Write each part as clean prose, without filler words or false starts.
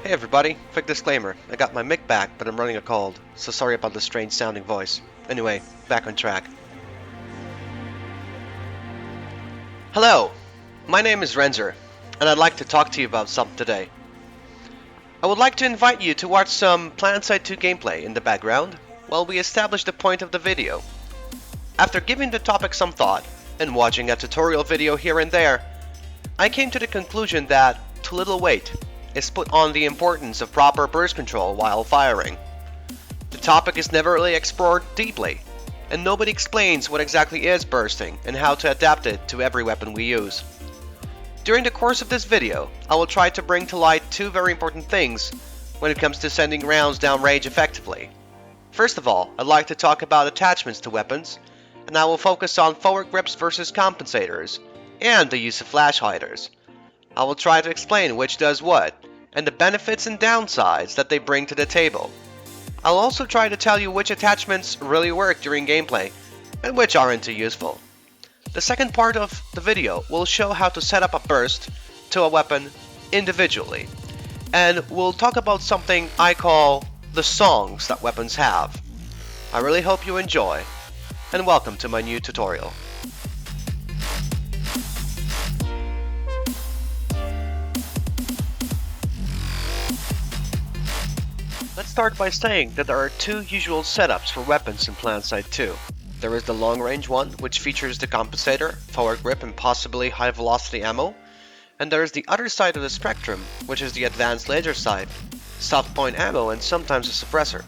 Hey everybody, quick disclaimer. I got my mic back, but I'm running a cold, so sorry about the strange sounding voice. Anyway, back on track. Hello, my name is Renzer, and I'd like to talk to you about something today. I would like to invite you to watch some PlanetSide 2 gameplay in the background while we establish the point of the video. After giving the topic some thought, and watching a tutorial video here and there, I came to the conclusion that too little weight is put on the importance of proper burst control while firing. The topic is never really explored deeply, and nobody explains what exactly is bursting and how to adapt it to every weapon we use. During the course of this video, I will try to bring to light two very important things when it comes to sending rounds downrange effectively. First of all, I'd like to talk about attachments to weapons, and I will focus on forward grips versus compensators, and the use of flash hiders. I will try to explain which does what, and the benefits and downsides that they bring to the table. I'll also try to tell you which attachments really work during gameplay, and which aren't too useful. The second part of the video will show how to set up a burst to a weapon individually, and we'll talk about something I call the songs that weapons have. I really hope you enjoy, and welcome to my new tutorial. Let's start by saying that there are two usual setups for weapons in PlanetSide 2. There is the long-range one, which features the compensator, forward grip, and possibly high-velocity ammo. And there is the other side of the spectrum, which is the advanced laser side, soft point ammo, and sometimes a suppressor.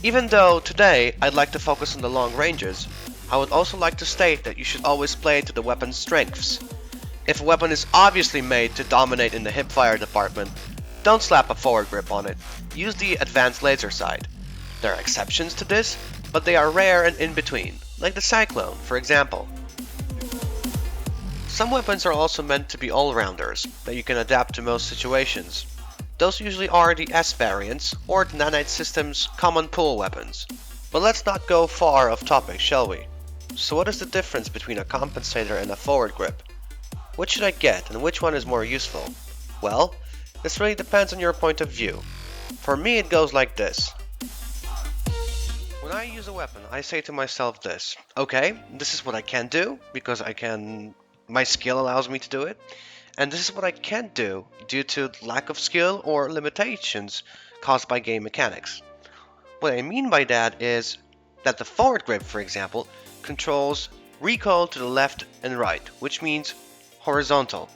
Even though today I'd like to focus on the long ranges, I would also like to state that you should always play to the weapon's strengths. If a weapon is obviously made to dominate in the hipfire department, don't slap a forward grip on it. Use the advanced laser side. There are exceptions to this, but they are rare and in between, like the Cyclone, for example. Some weapons are also meant to be all-rounders, that you can adapt to most situations. Those usually are the S variants, or the Nanite System's common pool weapons. But let's not go far off topic, shall we? So what is the difference between a compensator and a forward grip? Which should I get, and which one is more useful? Well, this really depends on your point of view. For me, it goes like this. When I use a weapon, I say to myself this: okay, this is what I can do, because my skill allows me to do it, and this is what I can't do due to lack of skill or limitations caused by game mechanics. What I mean by that is that the forward grip, for example, controls recoil to the left and right, which means horizontal.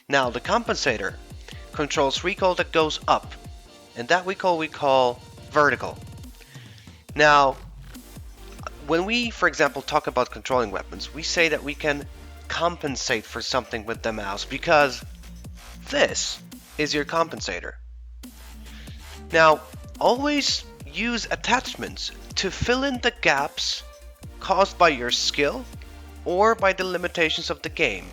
Now the compensator controls recoil that goes up, and that recoil we call vertical. Now, when we, for example, talk about controlling weapons, we say that we can compensate for something with the mouse because this is your compensator. Now, always use attachments to fill in the gaps caused by your skill or by the limitations of the game.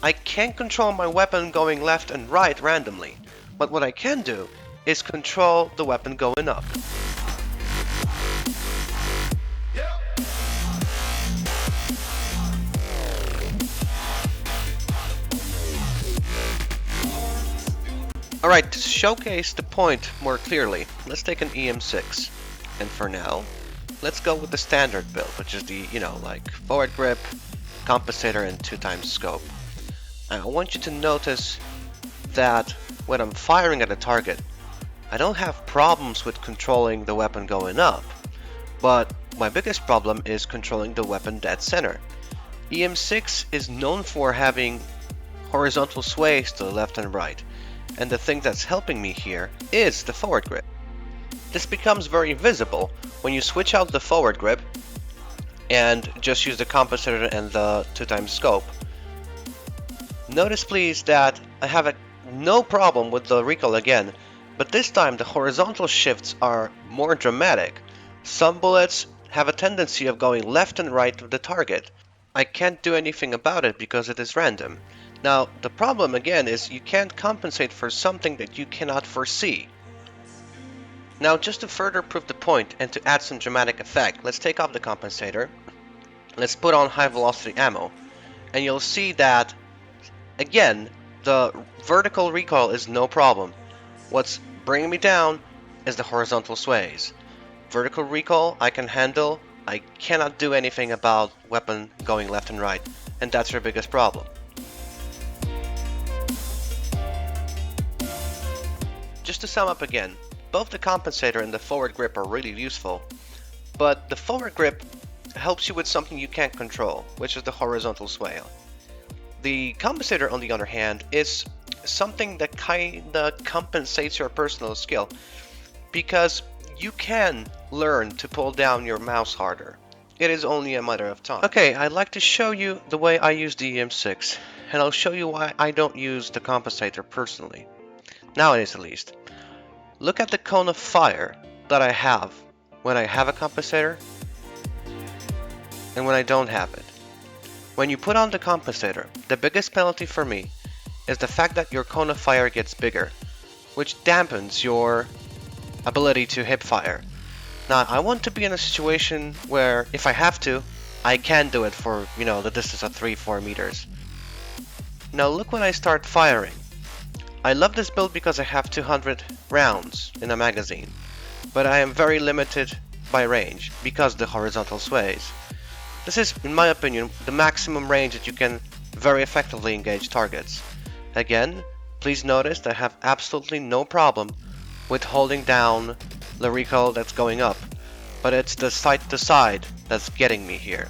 I can't control my weapon going left and right randomly, but what I can do is control the weapon going up. Alright, to showcase the point more clearly, let's take an EM6. And for now, let's go with the standard build, which is the, like forward grip, compensator, and 2x scope. I want you to notice that when I'm firing at a target, I don't have problems with controlling the weapon going up, but my biggest problem is controlling the weapon dead center. EM6 is known for having horizontal sways to the left and right, and the thing that's helping me here is the forward grip. This becomes very visible when you switch out the forward grip and just use the compensator and the 2x scope. Notice please that I have no problem with the recoil again, but this time the horizontal shifts are more dramatic. Some bullets have a tendency of going left and right of the target. I can't do anything about it because it is random. Now, the problem again is you can't compensate for something that you cannot foresee. Now, just to further prove the point and to add some dramatic effect, let's take off the compensator. Let's put on high velocity ammo, and you'll see that, again, The vertical recoil is no problem. What's bringing me down is the horizontal sways. Vertical recoil I can handle. I cannot do anything about weapon going left and right, and that's your biggest problem. Just to sum up again, both the compensator and the forward grip are really useful, but the forward grip helps you with something you can't control, which is the horizontal sway. The compensator, on the other hand, is something that kinda compensates your personal skill, because you can learn to pull down your mouse harder. It is only a matter of time. Okay, I'd like to show you the way I use the EM6, and I'll show you why I don't use the compensator personally. Nowadays at least. Look at the cone of fire that I have when I have a compensator and when I don't have it. When you put on the compensator, the biggest penalty for me is the fact that your cone of fire gets bigger, which dampens your ability to hip fire. Now, I want to be in a situation where, if I have to, I can do it for, the distance of 3-4 meters. Now look when I start firing. I love this build because I have 200 rounds in a magazine, but I am very limited by range because the horizontal sways. This is, in my opinion, the maximum range that you can very effectively engage targets. Again, please notice that I have absolutely no problem with holding down the recoil that's going up, but it's the side to side that's getting me here.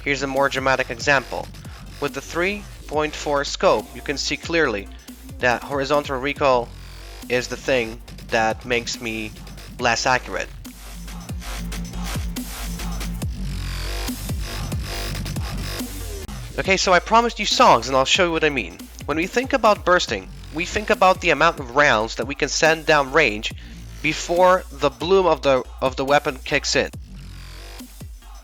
Here's a more dramatic example. With the 3.4 scope, you can see clearly that horizontal recoil is the thing that makes me less accurate. Okay, so I promised you songs, and I'll show you what I mean. When we think about bursting, we think about the amount of rounds that we can send down range before the bloom of the weapon kicks in.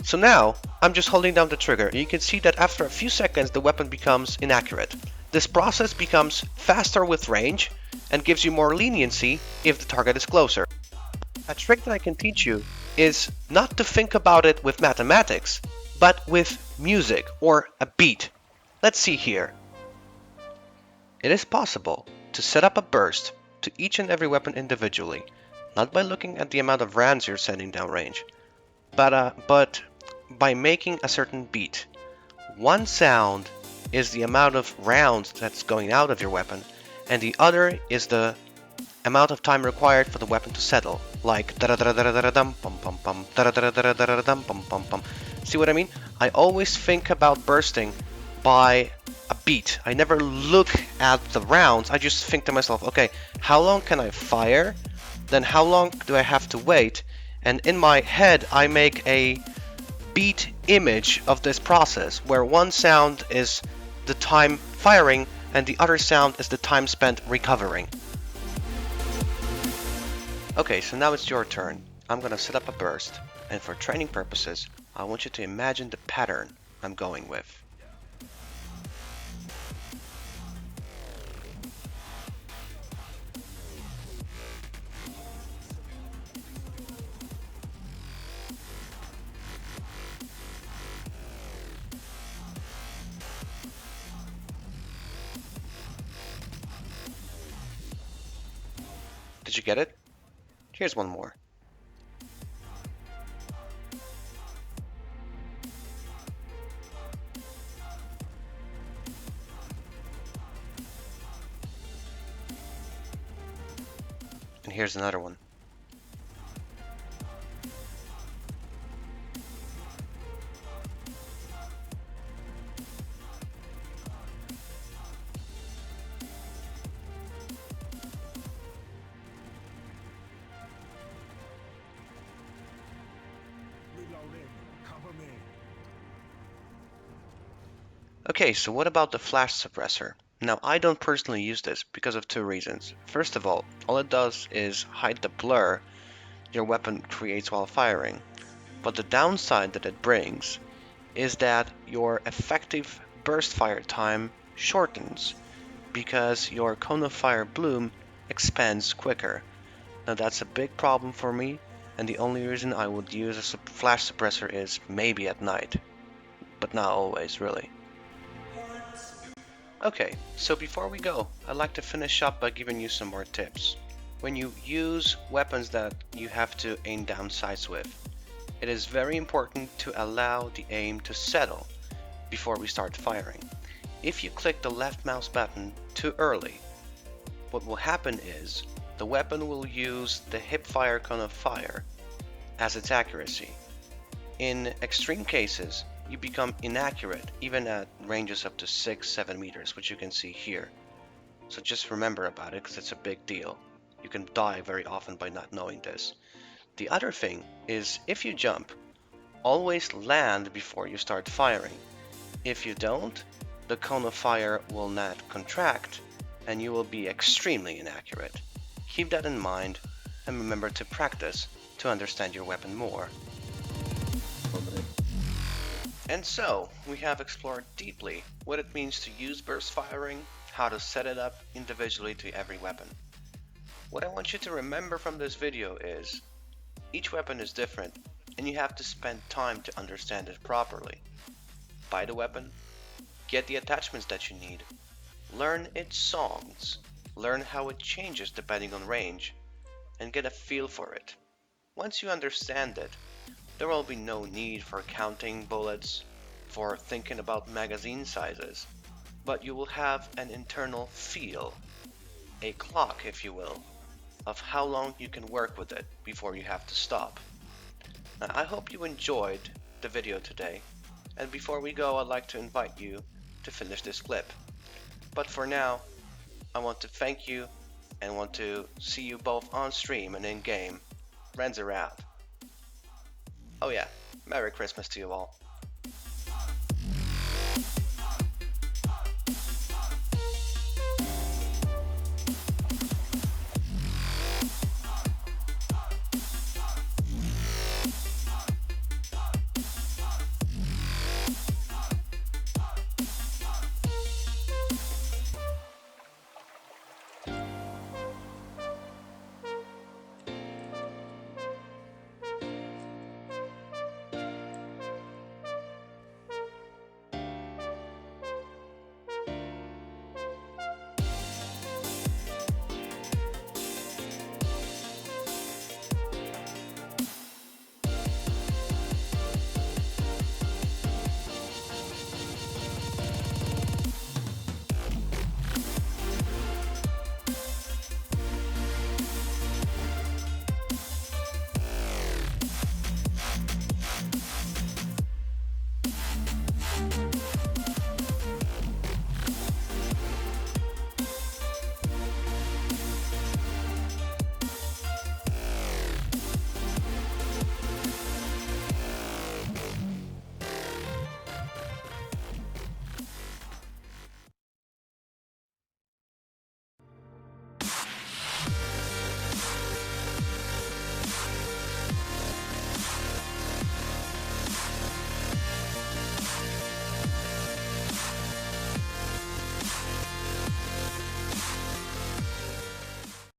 So now, I'm just holding down the trigger, and you can see that after a few seconds the weapon becomes inaccurate. This process becomes faster with range and gives you more leniency if the target is closer. A trick that I can teach you is not to think about it with mathematics, but with music or a beat. Let's see here. It is possible to set up a burst to each and every weapon individually, not by looking at the amount of rounds you're sending down range, but by making a certain beat. One sound is the amount of rounds that's going out of your weapon, and the other is the amount of time required for the weapon to settle, like da-da-da-da-da-da-dum, pum-pum-pum, da-da-da-da-da-da-dum, pum-pum-pum. See what I mean? I always think about bursting by a beat. I never look at the rounds, I just think to myself, okay, how long can I fire? Then how long do I have to wait? And in my head, I make a beat image of this process, where one sound is the time firing and the other sound is the time spent recovering. Okay, so now it's your turn. I'm gonna set up a burst, and for training purposes, I want you to imagine the pattern I'm going with. Did you get it? Here's one more. And here's another one. Okay, so what about the flash suppressor? Now, I don't personally use this because of two reasons. First of all it does is hide the blur your weapon creates while firing. But the downside that it brings is that your effective burst fire time shortens because your cone of fire bloom expands quicker. Now that's a big problem for me, and the only reason I would use a flash suppressor is maybe at night, but not always really. Okay, so before we go, I'd like to finish up by giving you some more tips. When you use weapons that you have to aim down sights with, it is very important to allow the aim to settle before we start firing. If you click the left mouse button too early, what will happen is the weapon will use the hipfire cone of fire as its accuracy. In extreme cases, you become inaccurate even at ranges up to 6-7 meters, which you can see here. So just remember about it because it's a big deal. You can die very often by not knowing this. The other thing is if you jump, always land before you start firing. If you don't, the cone of fire will not contract and you will be extremely inaccurate. Keep that in mind and remember to practice to understand your weapon more. And so, we have explored deeply what it means to use burst firing, how to set it up individually to every weapon. What I want you to remember from this video is, each weapon is different and you have to spend time to understand it properly. Buy the weapon, get the attachments that you need, learn its songs, learn how it changes depending on range, and get a feel for it. Once you understand it, there will be no need for counting bullets, for thinking about magazine sizes, but you will have an internal feel, a clock if you will, of how long you can work with it before you have to stop. Now, I hope you enjoyed the video today, and before we go I'd like to invite you to finish this clip. But for now, I want to thank you and want to see you both on stream and in game. Renz are out. Oh yeah, Merry Christmas to you all.